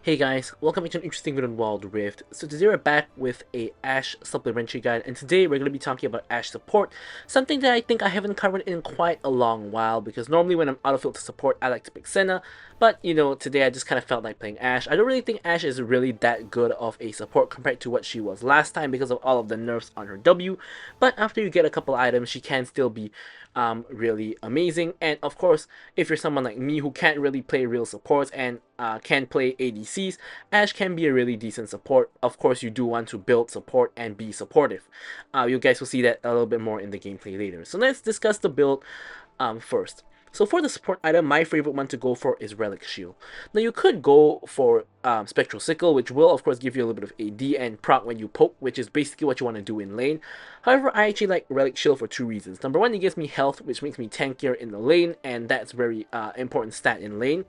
Hey guys, welcome to an interesting video on Wild Rift. So today we're back with a Ashe supplementary guide, and today we're going to be talking about Ashe support, something that I think I haven't covered in quite a long while, because normally when I'm out of field to support I like to pick Senna, but today I just kind of felt like playing Ashe. I don't really think Ashe is really that good of a support compared to what she was last time because of all of the nerfs on her W, but after you get a couple items she can still be really amazing. And of course, if you're someone like me who can't really play real supports and can play ADCs, Ashe can be a really decent support. Of course, you do want to build support and be supportive. You guys will see that a little bit more in the gameplay later. So let's discuss the build first. So for the support item, my favorite one to go for is Relic Shield. Now you could go for Spectral Sickle, which will of course give you a little bit of AD and proc when you poke, which is basically what you want to do in lane. However, I actually like Relic Shield for two reasons. Number one, it gives me health, which makes me tankier in the lane, and that's very important stat in lane.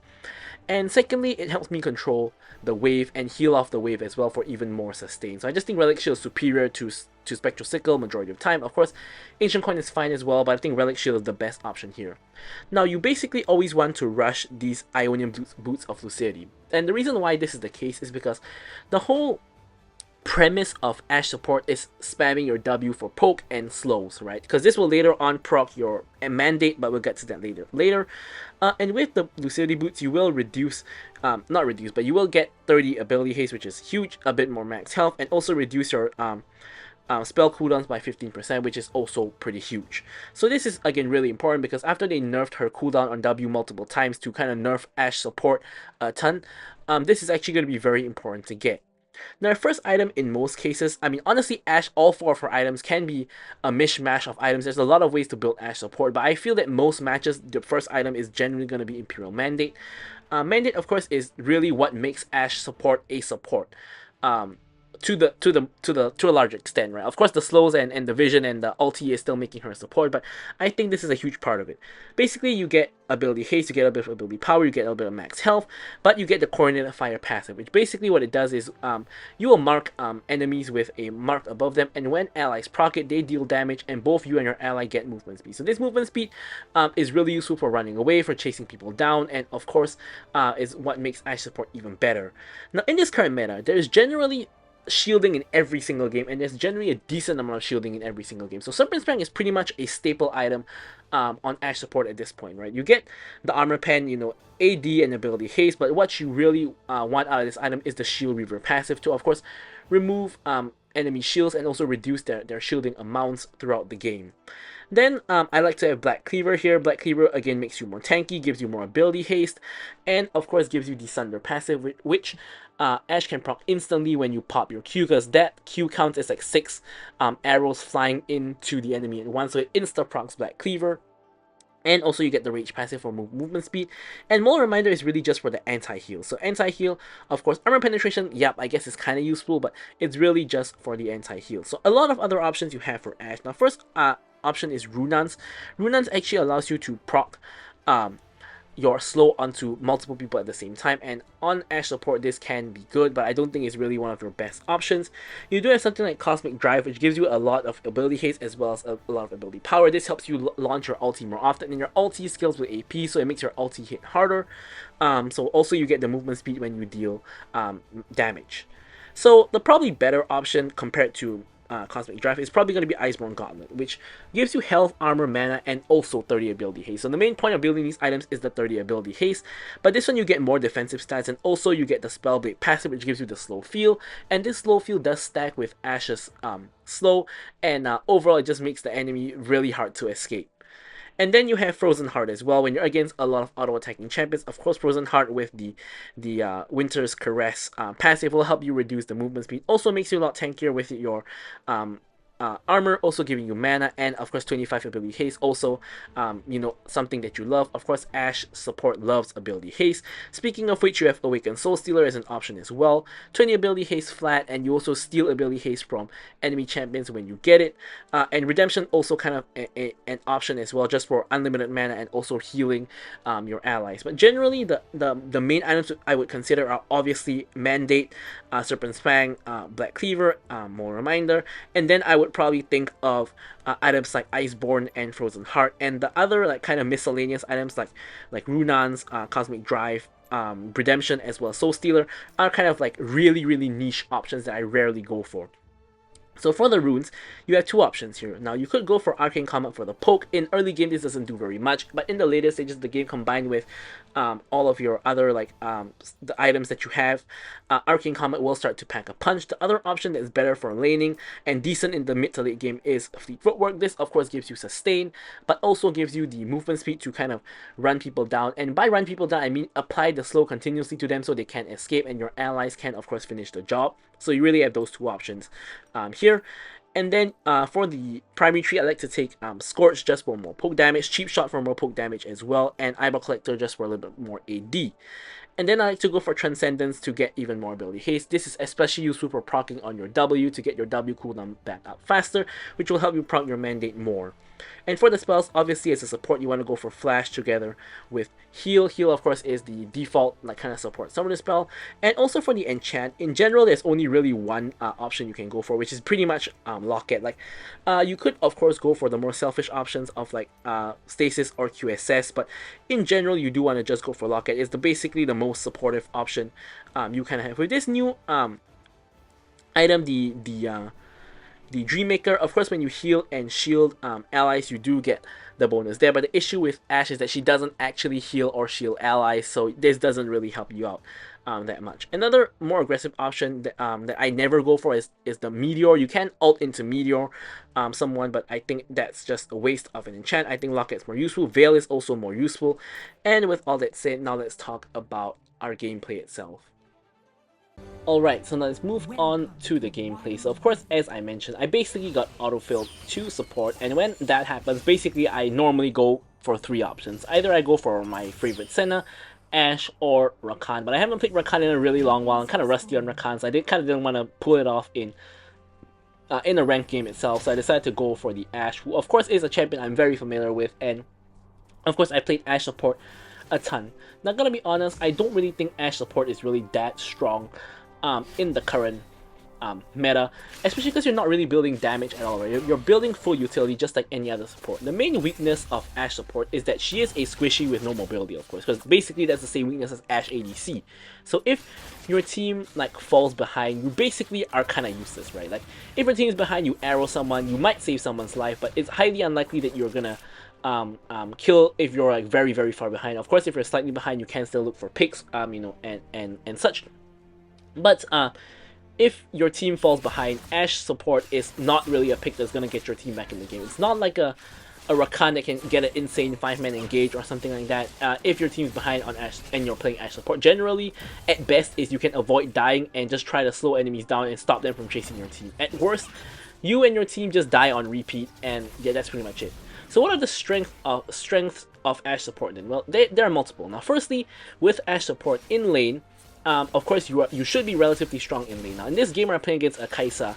And secondly, it helps me control the wave and heal off the wave as well for even more sustain. So I just think Relic Shield is superior to Spectral Sickle majority of time. Of course, Ancient Coin is fine as well, but I think Relic Shield is the best option here. Now, you basically always want to rush these Ionian boots of Lucidity. And the reason why this is the case is because the whole premise of Ashe support is spamming your W for poke and slows, right? Because this will later on proc your mandate, but we'll get to that later. And with the Lucidity boots, you will reduce, not reduce, but you will get 30 ability haste, which is huge, a bit more max health, and also reduce your spell cooldowns by 15%, which is also pretty huge. So this is again really important because after they nerfed her cooldown on W multiple times to kind of nerf Ashe support a ton, this is actually going to be very important to get. Now, our first item in most cases, I mean, honestly, Ashe, all four of her items can be a mishmash of items. There's a lot of ways to build Ashe support, but I feel that most matches, the first item is generally going to be Imperial Mandate. Mandate, of course, is really what makes Ashe support a support. To a large extent, right? Of course, the slows and the vision and the ulti is still making her support, but I think this is a huge part of it. Basically, you get ability haste, you get a bit of ability power, you get a little bit of max health, but you get the coordinated fire passive, which basically what it does is you will mark enemies with a mark above them, and when allies proc it, they deal damage, and both you and your ally get movement speed. So this movement speed is really useful for running away, for chasing people down, and of course is what makes Ashe support even better. Now, in this current meta, there is generally shielding in every single game, and there's generally a decent amount of shielding in every single game. So Serpent Fang is pretty much a staple item on Ashe support at this point, right? You get the armor pen, AD and ability haste, but what you really want out of this item is the shield reaver passive to, of course, remove enemy shields and also reduce their shielding amounts throughout the game. Then I like to have Black Cleaver here. Black Cleaver again makes you more tanky, gives you more ability haste, and of course gives you the Sunder passive, which Ashe can proc instantly when you pop your Q, because that Q counts as like 6 arrows flying into the enemy at once, so it insta procs Black Cleaver. And also you get the Rage passive for movement speed. And Mole Reminder is really just for the anti-heal. So anti-heal, of course, armor penetration, yep, I guess is kind of useful, but it's really just for the anti-heal. So a lot of other options you have for Ashe. Now first option is Runans. Runans actually allows you to proc your slow onto multiple people at the same time, and on Ashe support this can be good, but I don't think it's really one of your best options. You do have something like Cosmic Drive, which gives you a lot of ability haste as well as a lot of ability power. This helps you launch your ulti more often, and your ulti scales with AP, so it makes your ulti hit harder. So also you get the movement speed when you deal damage. So the probably better option compared to Cosmic Drive is probably going to be Iceborne Gauntlet, which gives you health, armor, mana, and also 30 ability haste. So the main point of building these items is the 30 ability haste, but this one you get more defensive stats, and also you get the Spellblade passive, which gives you the slow feel, and this slow feel does stack with Ashe's slow, and overall it just makes the enemy really hard to escape. And then you have Frozen Heart as well when you're against a lot of auto-attacking champions. Of course, Frozen Heart with the Winter's Caress passive will help you reduce the movement speed. Also makes you a lot tankier with your armor, also giving you mana, and of course 25 ability haste, also something that you love. Of course, Ashe support loves ability haste. Speaking of which, you have Awakened Soul Stealer as an option as well. 20 ability haste flat, and you also steal ability haste from enemy champions when you get it. And Redemption also kind of an option as well, just for unlimited mana and also healing your allies. But generally, the main items I would consider are obviously Mandate, Serpent's Fang, Black Cleaver, Mole Reminder, and then I would probably think of items like Iceborne and Frozen Heart, and the other like kind of miscellaneous items like Runans, Cosmic Drive, Redemption as well as Soul Stealer are kind of like really, really niche options that I rarely go for. So for the runes, you have two options here. Now you could go for Arcane Comet for the poke. In early game, this doesn't do very much, but in the later stages of the game, combined with all of your other the items that you have, Arcane Comet will start to pack a punch. The other option that is better for laning and decent in the mid to late game is Fleet Footwork. This of course gives you sustain, but also gives you the movement speed to kind of run people down. And by run people down, I mean apply the slow continuously to them so they can't escape, and your allies can of course finish the job. So you really have those two options here. And then for the primary tree, I like to take Scorch just for more poke damage, Cheap Shot for more poke damage as well, and Eyeball Collector just for a little bit more AD. And then I like to go for Transcendence to get even more ability haste. This is especially useful for proccing on your W to get your W cooldown back up faster, which will help you proc your mandate more. And for the spells, obviously as a support, you want to go for Flash together with Heal. Heal, of course, is the default kind of support summoner spell. And also for the enchant, in general, there's only really one option you can go for, which is pretty much Locket. You could, of course, go for the more selfish options of Stasis or QSS, but in general, you do want to just go for Locket. It's basically the most supportive option you can have. With this new item, the Dreammaker, of course, when you heal and shield allies, you do get the bonus there. But the issue with Ashe is that she doesn't actually heal or shield allies, so this doesn't really help you out that much. Another more aggressive option that I never go for is the Meteor. You can ult into Meteor someone, but I think that's just a waste of an enchant. I think Locket's more useful. Veil is also more useful. And with all that said, now let's talk about our gameplay itself. Alright, so now let's move on to the gameplay. So of course, as I mentioned, I basically got autofilled to support, and when that happens, basically I normally go for three options. Either I go for my favorite Senna, Ashe, or Rakan, but I haven't played Rakan in a really long while. I'm kind of rusty on Rakan, so I didn't want to pull it off in a ranked game itself, so I decided to go for the Ashe, who of course is a champion I'm very familiar with, and of course I played Ashe support a ton. Not gonna be honest, I don't really think Ashe support is really that strong in the current meta, especially because you're not really building damage at all, right? You're building full utility just like any other support. The main weakness of Ashe support is that she is a squishy with no mobility, of course, because basically that's the same weakness as Ashe ADC. So if your team falls behind, you basically are kind of useless, right? If your team is behind, you arrow someone, you might save someone's life, but it's highly unlikely that you're gonna kill if you're very, very far behind. Of course, if you're slightly behind, you can still look for picks, and such. But if your team falls behind, Ashe support is not really a pick that's gonna get your team back in the game. It's not like a Rakan that can get an insane 5-man engage or something like that. If your team's behind on Ashe and you're playing Ashe support, generally, at best, is you can avoid dying and just try to slow enemies down and stop them from chasing your team. At worst, you and your team just die on repeat, and yeah, that's pretty much it. So what are the strengths of Ashe support then? Well, there are multiple. Now, firstly, with Ashe support in lane, of course, you should be relatively strong in lane. Now, in this game, we're playing against a Kai'Sa.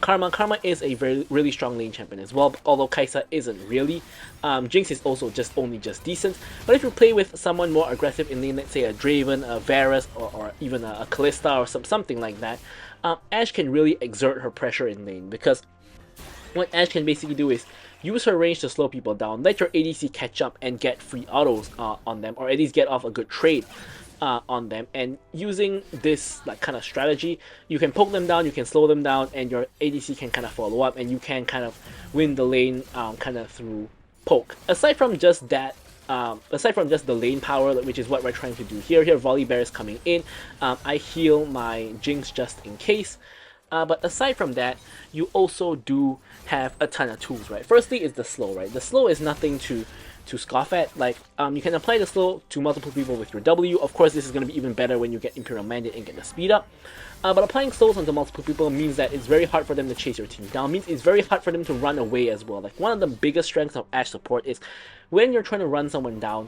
Karma is a really strong lane champion as well, although Kai'Sa isn't really. Jinx is also only just decent. But if you play with someone more aggressive in lane, let's say a Draven, a Varus, or even a Kalista or something like that, Ashe can really exert her pressure in lane, because what Ashe can basically do is use her range to slow people down, let your ADC catch up and get free autos on them, or at least get off a good trade on them. And using this kind of strategy, you can poke them down, you can slow them down, and your ADC can kind of follow up, and you can kind of win the lane kind of through poke. Aside from just that, aside from just the lane power, which is what we're trying to do here, Volley Bear is coming in. I heal my Jinx just in case. But aside from that, you also do have a ton of tools, right? Firstly is the slow, right? The slow is nothing to scoff at. You can apply the slow to multiple people with your W. Of course, this is going to be even better when you get Imperial Mandate and get the speed up. But applying slows onto multiple people means that it's very hard for them to chase your team down. Means it's very hard for them to run away as well. One of the biggest strengths of Ashe support is when you're trying to run someone down,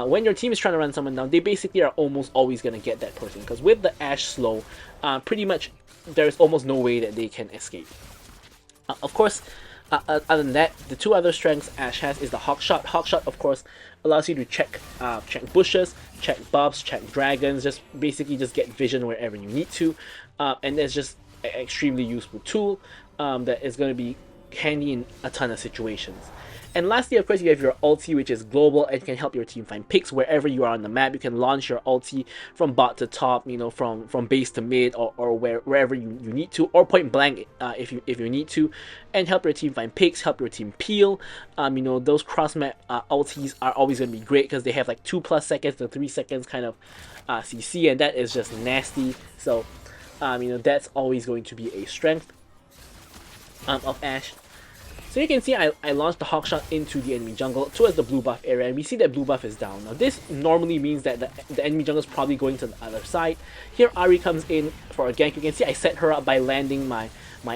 when your team is trying to run someone down, they basically are almost always going to get that person. Because with the Ashe slow, pretty much there's almost no way that they can escape. Of course, other than that, the two other strengths Ashe has is the Hawkshot. Hawkshot, of course, allows you to check bushes, check buffs, check dragons, just get vision wherever you need to, and that's just an extremely useful tool that is going to be handy in a ton of situations. And lastly, of course, you have your ulti, which is global and can help your team find picks wherever you are on the map. You can launch your ulti from bot to top, from base to mid, or wherever you need to, or point blank if you need to, and help your team find picks, help your team peel. Those cross map ultis are always going to be great because they have like 2+ seconds to 3 seconds kind of CC, and that is just nasty. So, that's always going to be a strength of Ashe. So you can see I launched the hawk shot into the enemy jungle towards the blue buff area, and we see that blue buff is down. Now this normally means that the enemy jungle is probably going to the other side. Here Ahri comes in for a gank. You can see I set her up by landing my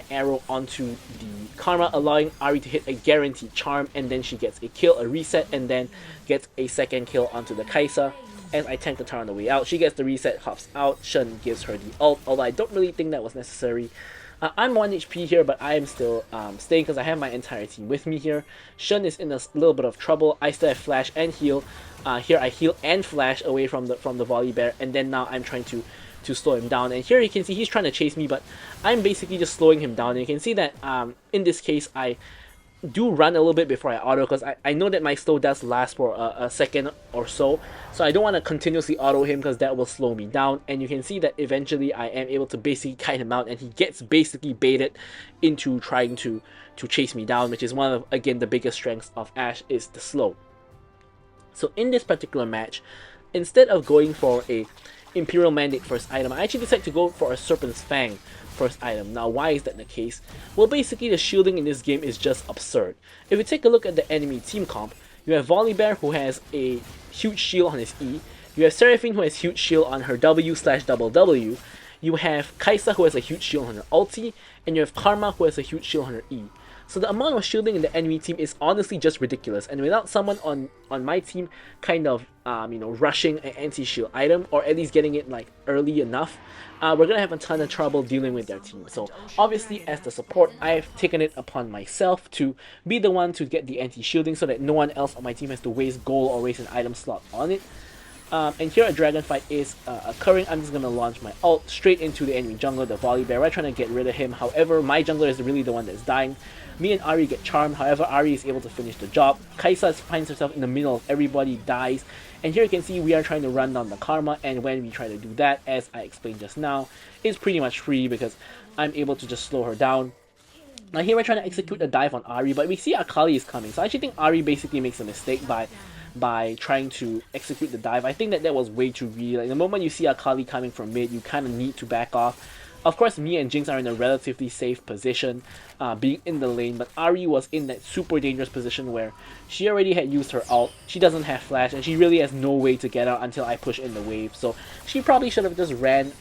arrow onto the Karma, allowing Ahri to hit a guaranteed charm, and then she gets a kill, a reset, and then gets a second kill onto the Kai'Sa. As I tank the tower on the way out, she gets the reset, hops out, Shen gives her the ult, although I don't really think that was necessary. I'm 1 HP here, but I am still staying because I have my entire team with me here. Shen is in a little bit of trouble. I still have flash and heal. Here I heal and flash away from the volley bear, and then now I'm trying to slow him down. And here you can see he's trying to chase me, but I'm basically just slowing him down. And you can see that in this case I do run a little bit before I auto, because I know that my slow does last for a second or so I don't want to continuously auto him because that will slow me down. And you can see that eventually I am able to basically kite him out, and he gets basically baited into trying to chase me down, which is one of, again, the biggest strengths of Ashe, is the slow. So in this particular match, instead of going for a Imperial Mandate first item, I actually decided to go for a Serpent's Fang first item. Now, why is that the case? Well, basically the shielding in this game is just absurd. If you take a look at the enemy team comp, you have Volibear, who has a huge shield on his E. You have Seraphine, who has huge shield on her W/double W. You have Kai'Sa, who has a huge shield on her ulti, and you have Karma, who has a huge shield on her E. So the amount of shielding in the enemy team is honestly just ridiculous, and without someone on my team kind of rushing an anti-shield item, or at least getting it like early enough, we're gonna have a ton of trouble dealing with their team. So obviously, as the support, I've taken it upon myself to be the one to get the anti-shielding so that no one else on my team has to waste gold or waste an item slot on it. And here a dragon fight is occurring. I'm just going to launch my ult straight into the enemy jungler, the Volibear. We're trying to get rid of him. However, my jungler is really the one that's dying. Me and Ahri get charmed. However, Ahri is able to finish the job. Kai'Sa finds herself in the middle of everybody, dies. And here you can see we are trying to run down the Karma. And when we try to do that, as I explained just now, it's pretty much free because I'm able to just slow her down. Now here we're trying to execute a dive on Ahri, but we see Akali is coming. So I actually think Ahri basically makes a mistake by trying to execute the dive. I think that was way too greedy. Like, the moment you see Akali coming from mid, you kind of need to back off. Of course, me and Jinx are in a relatively safe position, being in the lane, but Ahri was in that super dangerous position where she already had used her ult, she doesn't have flash, and she really has no way to get out until I push in the wave. So she probably should have just ran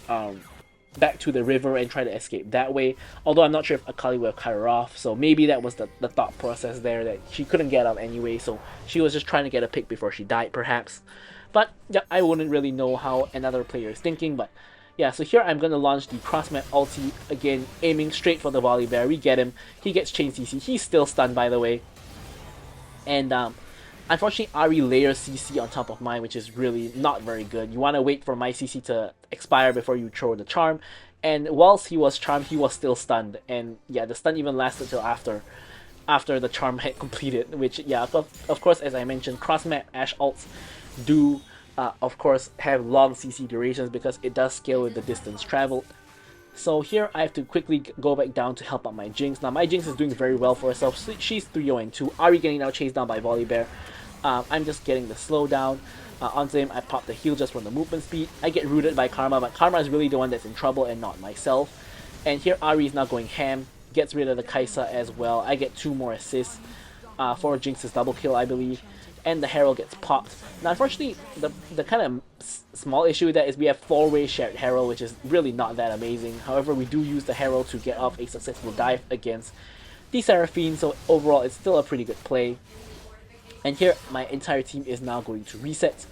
back to the river and try to escape that way, although I'm not sure if Akali will cut her off, so maybe that was the thought process there, that she couldn't get out anyway, so she was just trying to get a pick before she died, perhaps. But yeah, I wouldn't really know how another player is thinking. But yeah, so here I'm going to launch the cross-map ulti, again, aiming straight for the Volibear. We get him, he gets chain CC, he's still stunned, by the way, and unfortunately, Ahri layers CC on top of mine, which is really not very good. You want to wait for my CC to expire before you throw the charm. And whilst he was charmed, he was still stunned. And yeah, the stun even lasted till after the charm had completed. Which, yeah, of course, as I mentioned, cross-map Ashe ults do, of course, have long CC durations because it does scale with the distance traveled. So here I have to quickly go back down to help out my Jinx. Now my Jinx is doing very well for herself. She's 3-0-2. Ahri getting now chased down by Volibear. I'm just getting the slowdown onto him. I pop the heal just from the movement speed. I get rooted by Karma, but Karma is really the one that's in trouble and not myself. And here Ahri is now going ham. Gets rid of the Kai'Sa as well. I get 2 more assists for Jinx's double kill, I believe. And the Herald gets popped. Now unfortunately, the kind of small issue with that is we have 4-way shared Herald, which is really not that amazing. However, we do use the Herald to get off a successful dive against the Seraphine, so overall it's still a pretty good play. And here, my entire team is now going to reset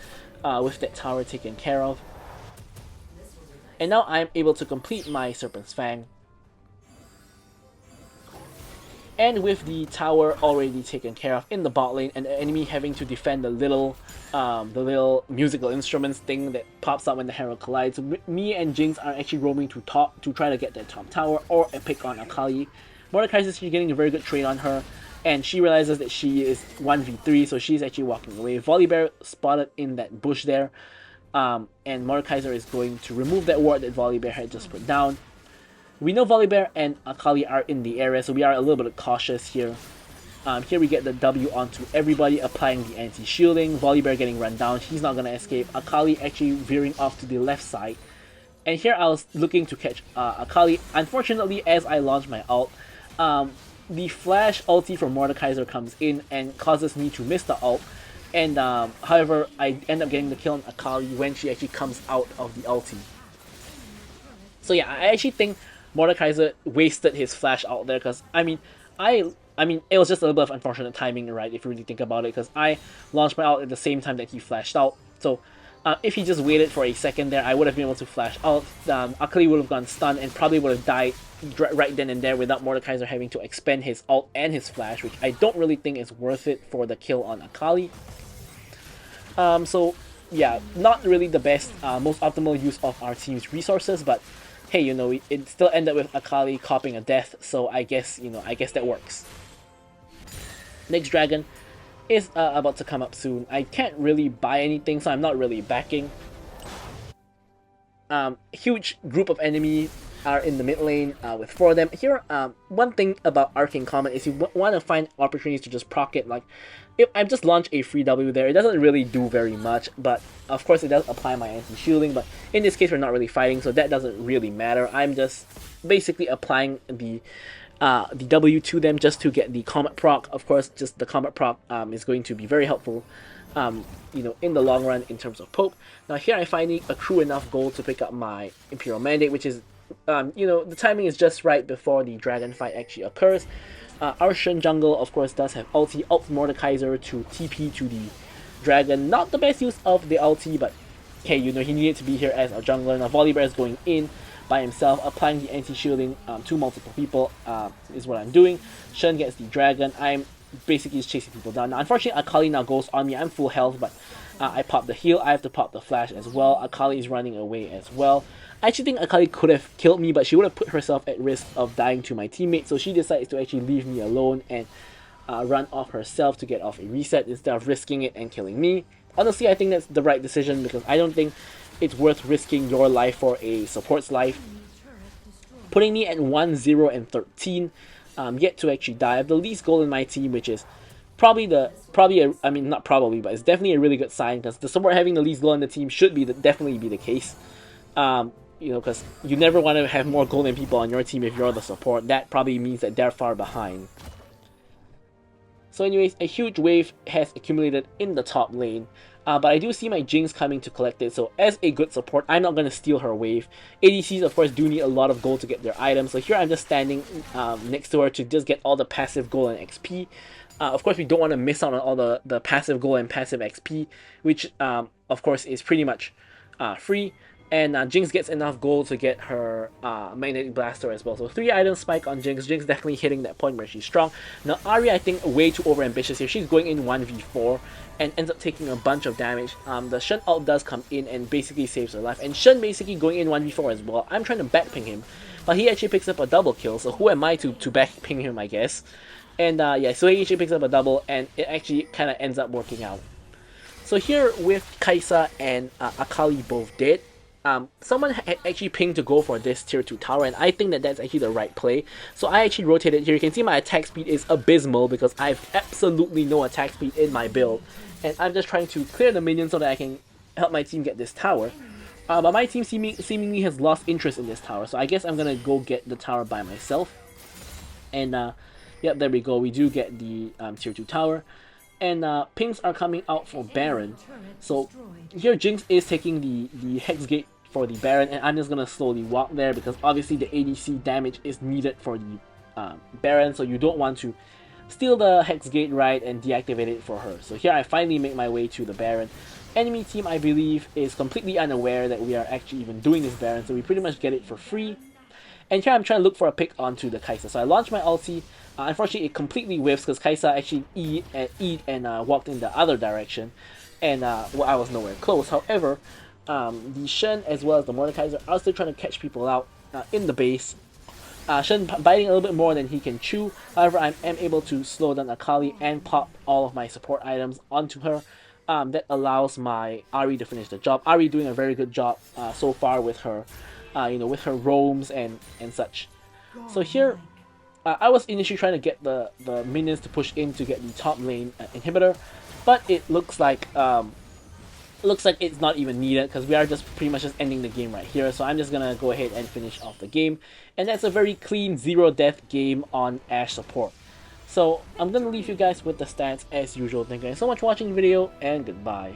with that tower taken care of. And now I'm able to complete my Serpent's Fang. And with the tower already taken care of in the bot lane, and the enemy having to defend the little musical instruments thing that pops up when the Herald collides, me and Jinx are actually roaming to top to try to get that top tower or a pick on Akali. Mordekaiser is getting a very good trade on her. and she realizes that she is 1v3, so she's actually walking away. Volibear spotted in that bush there, and Mordekaiser is going to remove that ward that Volibear had just put down. We know Volibear and Akali are in the area, so we are a little bit cautious here. Here we get the W onto everybody, applying the anti-shielding. Volibear getting run down, he's not going to escape. Akali actually veering off to the left side. And here I was looking to catch Akali. Unfortunately, as I launch my ult, the flash ulti from Mordekaiser comes in and causes me to miss the ult. And however, I end up getting the kill on Akali when she actually comes out of the ulti. So yeah, I actually think Mordekaiser wasted his flash out there, because I mean, it was just a little bit of unfortunate timing, right, if you really think about it, because I launched my ult at the same time that he flashed out. So if he just waited for a second there, I would have been able to flash out. Akali would have gone stunned and probably would have died right then and there without Mordekaiser having to expend his ult and his flash, which I don't really think is worth it for the kill on Akali. So yeah, not really the best, most optimal use of our team's resources, but hey, you know, it still ended with Akali copping a death, so I guess, you know, I guess that works. Next dragon is about to come up soon. I can't really buy anything, so I'm not really backing. Huge group of enemies are in the mid lane with 4 of them. Here, one thing about Arcane Comet is you want to find opportunities to just proc it. Like, if I just launch a free W there, it doesn't really do very much, but of course it does apply my anti-shielding, but in this case we're not really fighting, so that doesn't really matter. I'm just basically applying the W to them just to get the Comet proc. Of course, just the Comet proc is going to be very helpful, you know, in the long run in terms of poke. Now here I finally accrue enough gold to pick up my Imperial Mandate, which is, you know, the timing is just right before the dragon fight actually occurs. Our Shen jungle, of course, does have ulti, ult Mordekaiser to TP to the dragon. Not the best use of the ulti, but hey, you know, he needed to be here as a jungler. Now Volibear is going in by himself, applying the anti-shielding to multiple people is what I'm doing. Shen gets the dragon. I'm basically just chasing people down. Now, unfortunately, Akali now goes on me. I'm full health, but I pop the heal. I have to pop the flash as well. Akali is running away as well. I actually think Akali could have killed me, but she would have put herself at risk of dying to my teammate, so she decides to actually leave me alone and run off herself to get off a reset instead of risking it and killing me. Honestly, I think that's the right decision, because I don't think it's worth risking your life for a support's life. Putting me at 1-0 and 13, yet to actually die. I have the least goal in my team, which is I mean, not probably, but it's definitely a really good sign, because the support having the least goal in the team should be definitely be the case. You know, because you never want to have more golden people on your team if you're the support. That probably means that they're far behind. So anyways, a huge wave has accumulated in the top lane. But I do see my Jinx coming to collect it, so as a good support, I'm not going to steal her wave. ADCs, of course, do need a lot of gold to get their items, so here I'm just standing next to her to just get all the passive gold and XP. Of course, we don't want to miss out on all the passive gold and passive XP, which, of course, is pretty much free. And Jinx gets enough gold to get her Magnetic Blaster as well. So 3 item spike on Jinx. Jinx definitely hitting that point where she's strong. Now Ahri, I think, way too overambitious here. She's going in 1v4 and ends up taking a bunch of damage. The Shen ult does come in and basically saves her life. And Shen basically going in 1v4 as well. I'm trying to backping him, but he actually picks up a double kill. So who am I to backping him, I guess. And yeah, so he actually picks up a double, and it actually kind of ends up working out. So here with Kai'Sa and Akali both dead, someone had actually pinged to go for this tier 2 tower, and I think that that's actually the right play. So I actually rotated here. You can see my attack speed is abysmal because I have absolutely no attack speed in my build, and I'm just trying to clear the minions so that I can help my team get this tower. But my team seemingly has lost interest in this tower, so I guess I'm gonna go get the tower by myself. And yep, there we go. We do get the tier 2 tower. And pings are coming out for Baron. So here Jinx is taking the Hex Gate for the Baron, and I'm just gonna slowly walk there because obviously the ADC damage is needed for the Baron, so you don't want to steal the Hex Gate, right, and deactivate it for her. So here I finally make my way to the Baron. Enemy team, I believe, is completely unaware that we are actually even doing this Baron, so we pretty much get it for free. And here I'm trying to look for a pick onto the Kai'Sa. So I launch my ulti. Unfortunately, it completely whiffs because Kai'Sa actually eat and walked in the other direction. And well, I was nowhere close. However, the Shen as well as the Mordekaiser are still trying to catch people out in the base. Shen biting a little bit more than he can chew. However, I am able to slow down Akali and pop all of my support items onto her. That allows my Ari to finish the job. Ari doing a very good job so far with her, with her roams and such. So here, I was initially trying to get the minions to push in to get the top lane inhibitor, but it looks like it's not even needed because we are just pretty much just ending the game right here. So I'm just gonna go ahead and finish off the game, and that's a very clean 0 death game on Ashe support. So I'm gonna leave you guys with the stats as usual. Thank you guys so much for watching the video, and goodbye.